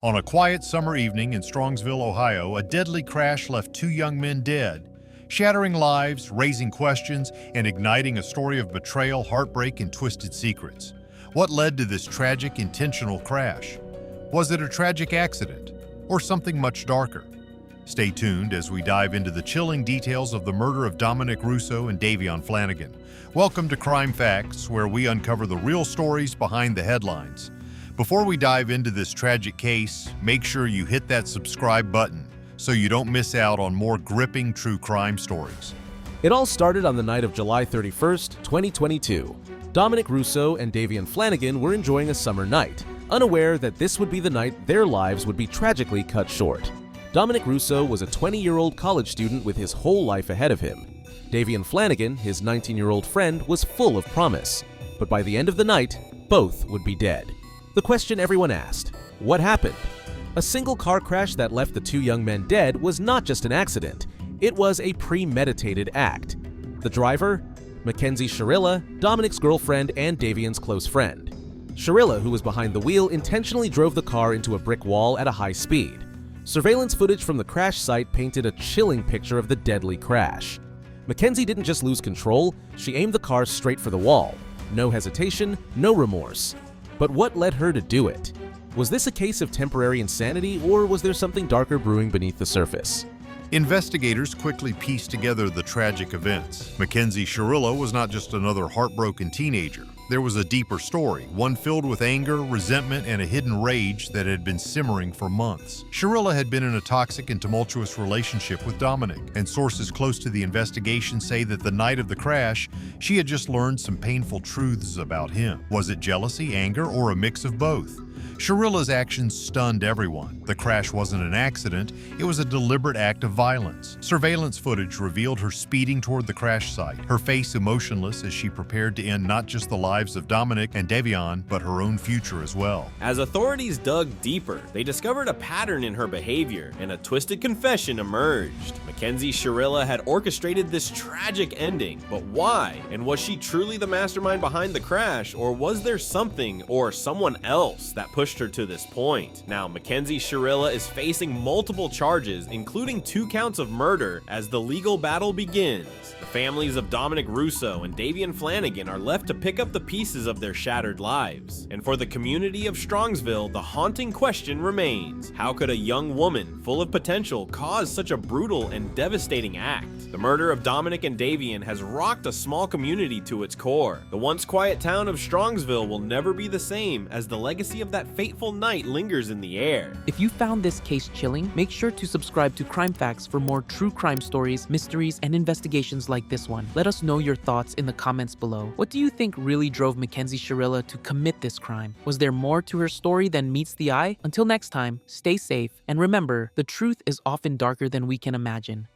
On a quiet summer evening in Strongsville, Ohio, a deadly crash left two young men dead, shattering lives, raising questions, and igniting a story of betrayal, heartbreak, and twisted secrets. What led to this tragic, intentional crash? Was it a tragic accident, or something much darker? Stay tuned as we dive into the chilling details of the murder of Dominic Russo and Davion Flanagan. Welcome to Crime Facts, where we uncover the real stories behind the headlines. Before we dive into this tragic case, make sure you hit that subscribe button so you don't miss out on more gripping true crime stories. It all started on the night of July 31st, 2022. Dominic Russo and Davion Flanagan were enjoying a summer night, unaware that this would be the night their lives would be tragically cut short. Dominic Russo was a 20-year-old college student with his whole life ahead of him. Davion Flanagan, his 19-year-old friend, was full of promise. But by the end of the night, both would be dead. The question everyone asked: what happened? A single car crash that left the two young men dead was not just an accident. It was a premeditated act. The driver? McKenzie Sharilla, Dominic's girlfriend and Davion's close friend. Sharilla, who was behind the wheel, intentionally drove the car into a brick wall at a high speed. Surveillance footage from the crash site painted a chilling picture of the deadly crash. McKenzie didn't just lose control, she aimed the car straight for the wall. No hesitation, no remorse. But what led her to do it? Was this a case of temporary insanity, or was there something darker brewing beneath the surface? Investigators quickly pieced together the tragic events. McKenzie Sharilla was not just another heartbroken teenager. There was a deeper story, one filled with anger, resentment, and a hidden rage that had been simmering for months. Sharilla had been in a toxic and tumultuous relationship with Dominic, and sources close to the investigation say that the night of the crash, she had just learned some painful truths about him. Was it jealousy, anger, or a mix of both? Sharilla's actions stunned everyone. The crash wasn't an accident, it was a deliberate act of violence. Surveillance footage revealed her speeding toward the crash site, her face emotionless as she prepared to end not just the lives of Dominic and Davion, but her own future as well. As authorities dug deeper, they discovered a pattern in her behavior, and a twisted confession emerged. McKenzie Sharilla had orchestrated this tragic ending, but why? And was she truly the mastermind behind the crash, or was there something or someone else that pushed her to this point? Now, McKenzie Sharilla is facing multiple charges, including 2 counts of murder, as the legal battle begins. The families of Dominic Russo and Davion Flanagan are left to pick up the pieces of their shattered lives. And for the community of Strongsville, the haunting question remains: how could a young woman full of potential cause such a brutal and devastating act? The murder of Dominic and Davion has rocked a small community to its core. The once quiet town of Strongsville will never be the same, as the legacy of that fateful night lingers in the air. If you found this case chilling, make sure to subscribe to Crime Facts for more true crime stories, mysteries, and investigations like this one. Let us know your thoughts in the comments below. What do you think really drove McKenzie Sharilla to commit this crime? Was there more to her story than meets the eye? Until next time, stay safe, and remember, the truth is often darker than we can imagine.